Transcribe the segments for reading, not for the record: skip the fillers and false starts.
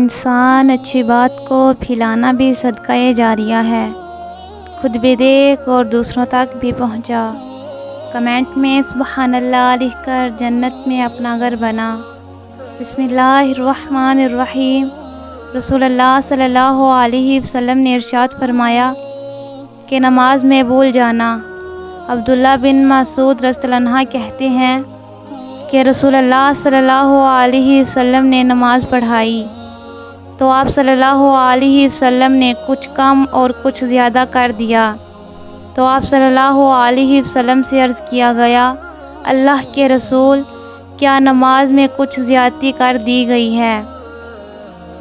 انسان اچھی بات کو پھیلانا بھی صدقہ جاریہ ہے، خود بھی دیکھ اور دوسروں تک بھی پہنچا۔ کمنٹ میں سبحان اللہ لکھ کر جنت میں اپنا گھر بنا۔ بسم اللہ الرحمن الرحیم۔ رسول اللہ صلی اللہ علیہ وسلم نے ارشاد فرمایا کہ نماز میں بھول جانا۔ عبداللہ بن مسعود رضی اللہ عنہ کہتے ہیں کہ رسول اللہ صلی اللہ علیہ وسلم نے نماز پڑھائی تو آپ صلی اللہ علیہ وسلم نے کچھ کم اور کچھ زیادہ کر دیا، تو آپ صلی اللہ علیہ وسلم سے عرض کیا گیا، اللہ کے رسول، کیا نماز میں کچھ زیادتی کر دی گئی ہے؟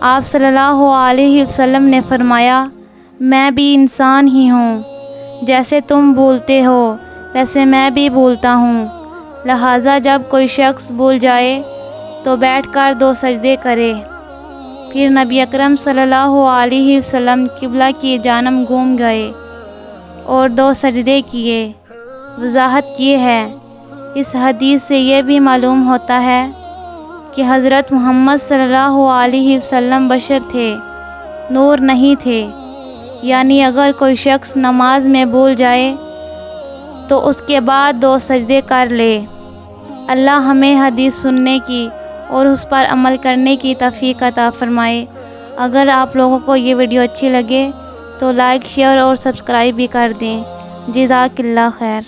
آپ صلی اللہ علیہ وسلم نے فرمایا، میں بھی انسان ہی ہوں، جیسے تم بولتے ہو ویسے میں بھی بولتا ہوں، لہٰذا جب کوئی شخص بھول جائے تو بیٹھ کر 2 سجدے کرے۔ پھر نبی اکرم صلی اللہ علیہ وسلم قبلہ کی جانب گھوم گئے اور 2 سجدے کیے۔ وضاحت یہ ہے، اس حدیث سے یہ بھی معلوم ہوتا ہے کہ حضرت محمد صلی اللہ علیہ وسلم بشر تھے، نور نہیں تھے، یعنی اگر کوئی شخص نماز میں بھول جائے تو اس کے بعد 2 سجدے کر لے۔ اللہ ہمیں حدیث سننے کی اور اس پر عمل کرنے کی توفیق عطا فرمائے۔ اگر آپ لوگوں کو یہ ویڈیو اچھی لگے تو لائک، شیئر اور سبسکرائب بھی کر دیں۔ جزاک اللہ خیر۔